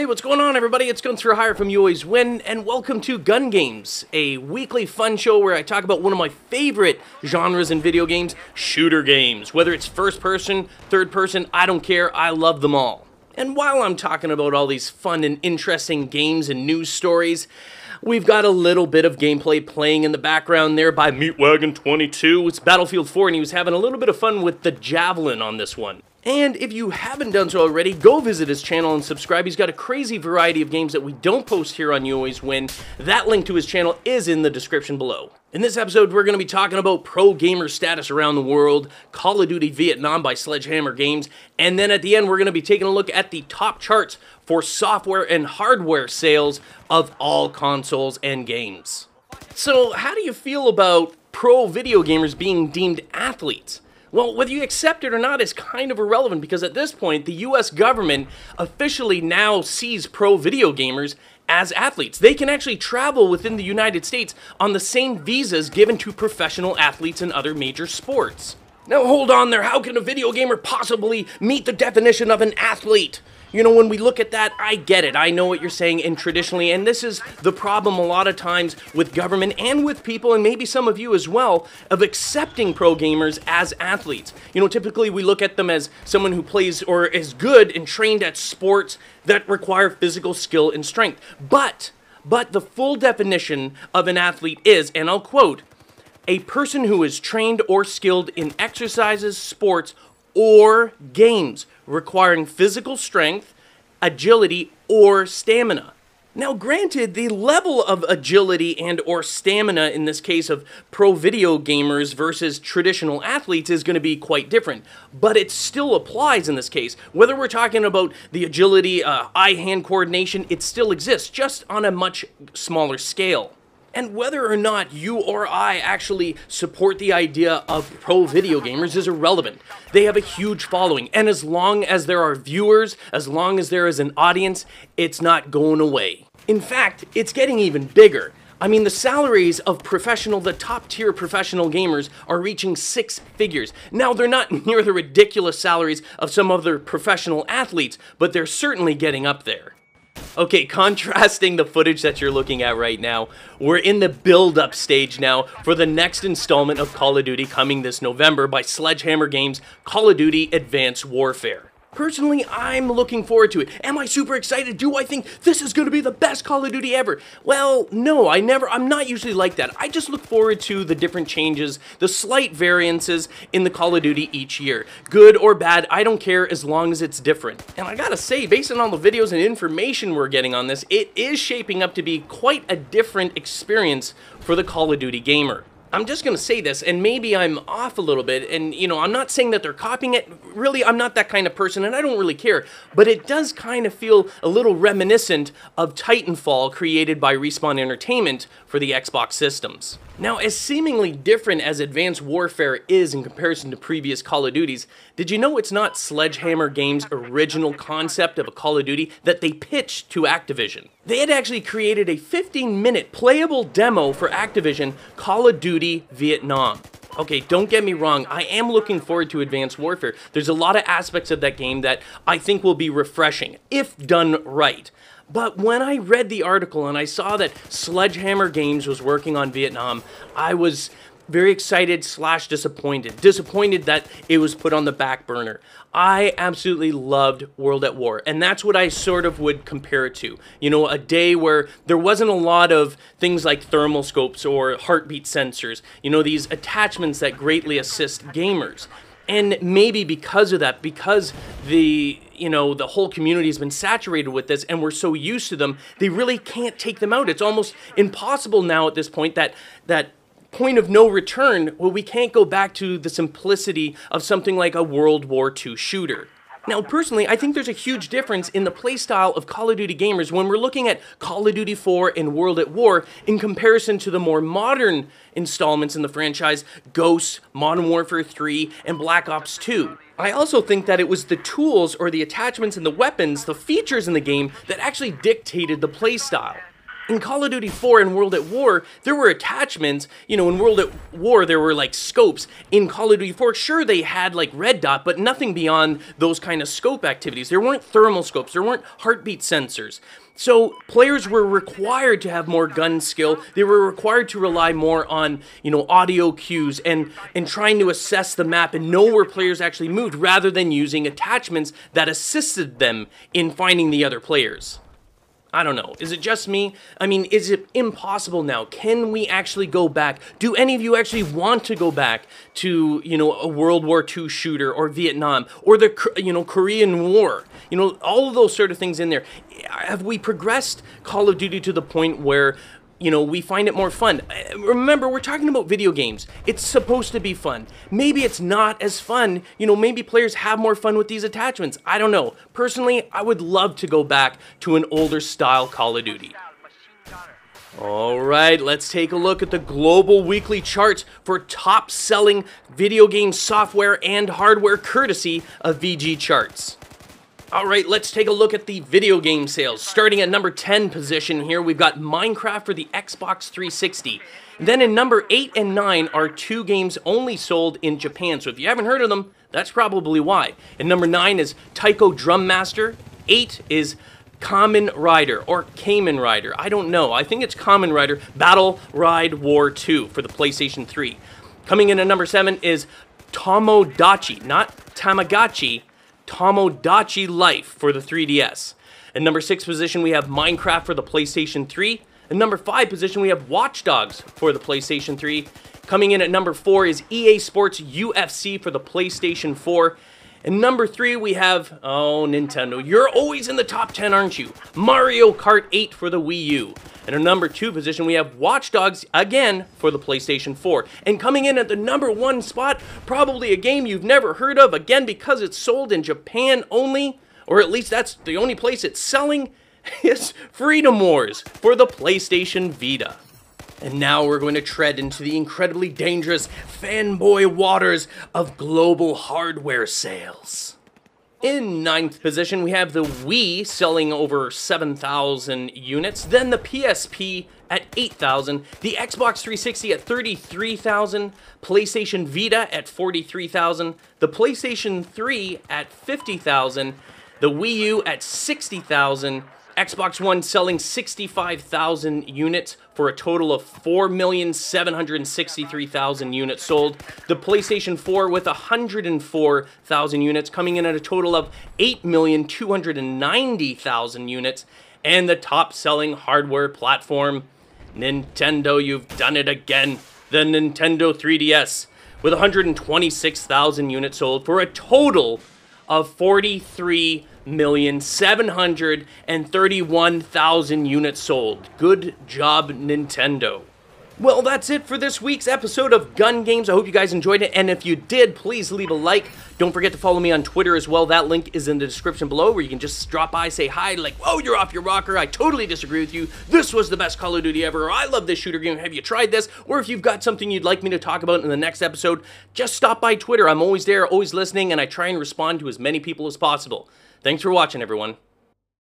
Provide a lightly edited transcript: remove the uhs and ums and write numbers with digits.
what's going on, everybody? It's Gunn for Hire from You Always Win, and welcome to Gun Games, a weekly fun show where I talk about one of my favorite genres in video games, shooter games. Whether it's first person, third person, I don't care, I love them all. And while I'm talking about all these fun and interesting games and news stories, we've got a little bit of gameplay playing in the background there by Meatwagon22. It's Battlefield 4, and he was having a little bit of fun with the javelin on this one. And if you haven't done so already, go visit his channel and subscribe. He's got a crazy variety of games that we don't post here on You Always Win. That link to his channel is in the description below. In this episode, we're going to be talking about pro gamer status around the world, Call of Duty Vietnam by Sledgehammer Games, and then at the end, we're going to be taking a look at the top charts for software and hardware sales of all consoles and games. So, how do you feel about pro video gamers being deemed athletes? Well, whether you accept it or not is kind of irrelevant because at this point, the US government officially now sees pro video gamers as athletes. They can actually travel within the United States on the same visas given to professional athletes in other major sports. Now hold on there, how can a video gamer possibly meet the definition of an athlete? You know, when we look at that, I get it. I know what you're saying, and traditionally, and this is the problem a lot of times with government and with people, and maybe some of you as well, of accepting pro gamers as athletes. You know, typically we look at them as someone who plays or is good and trained at sports that require physical skill and strength. But the full definition of an athlete is, and I'll quote, a person who is trained or skilled in exercises, sports, or games requiring physical strength, agility, or stamina. Now granted, the level of agility and or stamina in this case of pro video gamers versus traditional athletes is going to be quite different, but it still applies in this case. Whether we're talking about the agility, eye-hand coordination, it still exists, just on a much smaller scale. And whether or not you or I actually support the idea of pro video gamers is irrelevant. They have a huge following, and as long as there are viewers, as long as there is an audience, it's not going away. In fact, it's getting even bigger. I mean, the salaries of the top-tier professional gamers are reaching 6 figures. Now, they're not near the ridiculous salaries of some other professional athletes, but they're certainly getting up there. Okay, contrasting the footage that you're looking at right now, we're in the build-up stage now for the next installment of Call of Duty coming this November by Sledgehammer Games' Call of Duty Advanced Warfare. Personally, I'm looking forward to it. Am I super excited? Do I think this is going to be the best Call of Duty ever? Well, no, I'm not usually like that. I just look forward to the different changes, the slight variances in the Call of Duty each year. Good or bad, I don't care as long as it's different. And I gotta say, based on all the videos and information we're getting on this, it is shaping up to be quite a different experience for the Call of Duty gamer. I'm just going to say this, and maybe I'm off a little bit, and, you know, I'm not saying that they're copying it. Really, I'm not that kind of person, and I don't really care. But it does kind of feel a little reminiscent of Titanfall created by Respawn Entertainment for the Xbox systems. Now, as seemingly different as Advanced Warfare is in comparison to previous Call of Duties, did you know it's not Sledgehammer Games' original concept of a Call of Duty that they pitched to Activision? They had actually created a 15-minute playable demo for Activision, Call of Duty Vietnam. Okay, don't get me wrong, I am looking forward to Advanced Warfare. There's a lot of aspects of that game that I think will be refreshing, if done right. But when I read the article and I saw that Sledgehammer Games was working on Vietnam, I was very excited / disappointed. Disappointed that it was put on the back burner. I absolutely loved World at War, and that's what I sort of would compare it to. You know, a day where there wasn't a lot of things like thermal scopes or heartbeat sensors. You know, these attachments that greatly assist gamers. And maybe because of that, because the whole community has been saturated with this and we're so used to them, they really can't take them out. It's almost impossible now at this point that point of no return, well, we can't go back to the simplicity of something like a World War II shooter. Now, personally, I think there's a huge difference in the playstyle of Call of Duty gamers when we're looking at Call of Duty 4 and World at War in comparison to the more modern installments in the franchise, Ghosts, Modern Warfare 3, and Black Ops 2. I also think that it was the tools or the attachments and the weapons, the features in the game that actually dictated the playstyle. In Call of Duty 4 and World at War, there were attachments. You know, in World at War, there were like scopes. In Call of Duty 4, sure, they had like red dot, but nothing beyond those kind of scope activities. There weren't thermal scopes, there weren't heartbeat sensors. So players were required to have more gun skill. They were required to rely more on, you know, audio cues and trying to assess the map and know where players actually moved rather than using attachments that assisted them in finding the other players. I don't know. Is it just me? I mean, is it impossible now? Can we actually go back? Do any of you actually want to go back to, you know, a World War II shooter or Vietnam or the, you know, Korean War? You know, all of those sort of things in there. Have we progressed Call of Duty to the point where, you know, we find it more fun? Remember, we're talking about video games. It's supposed to be fun. Maybe it's not as fun. You know, maybe players have more fun with these attachments. I don't know. Personally, I would love to go back to an older style Call of Duty. Alright, let's take a look at the global weekly charts for top-selling video game software and hardware courtesy of VG Charts. Alright, let's take a look at the video game sales. Starting at number 10 position here, we've got Minecraft for the Xbox 360. Then in number 8 and 9 are two games only sold in Japan, so if you haven't heard of them, that's probably why. And number 9 is Taiko Drum Master. 8 is Kamen Rider, or Kamen Rider, I don't know. I think it's Kamen Rider Battle Ride War 2 for the PlayStation 3. Coming in at number 7 is Tomodachi, not Tamagotchi, Tomodachi Life for the 3DS. In number 6 position, we have Minecraft for the PlayStation 3. In number 5 position, we have Watch Dogs for the PlayStation 3. Coming in at number 4 is EA Sports UFC for the PlayStation 4. And number 3, we have, oh, Nintendo. You're always in the top 10, aren't you? Mario Kart 8 for the Wii U. And in number 2 position, we have Watch Dogs, again, for the PlayStation 4. And coming in at the number 1 spot, probably a game you've never heard of, again, because it's sold in Japan only, or at least that's the only place it's selling, is Freedom Wars for the PlayStation Vita. And now we're going to tread into the incredibly dangerous fanboy waters of global hardware sales. In 9th position, we have the Wii selling over 7,000 units, then the PSP at 8,000, the Xbox 360 at 33,000, PlayStation Vita at 43,000, the PlayStation 3 at 50,000, the Wii U at 60,000, Xbox One selling 65,000 units for a total of 4,763,000 units sold. The PlayStation 4 with 104,000 units, coming in at a total of 8,290,000 units. And the top-selling hardware platform, Nintendo, you've done it again. The Nintendo 3DS with 126,000 units sold for a total of 43,731,000 units sold. Good job, Nintendo. Well, that's it for this week's episode of Gun Games. I hope you guys enjoyed it, and if you did, please leave a like. Don't forget to follow me on Twitter as well. That link is in the description below, where you can just drop by, say hi, like, whoa, you're off your rocker, I totally disagree with you, this was the best Call of Duty ever, or I love this shooter game, have you tried this? Or if you've got something you'd like me to talk about in the next episode, just stop by Twitter. I'm always there, always listening, and I try and respond to as many people as possible. Thanks for watching, everyone.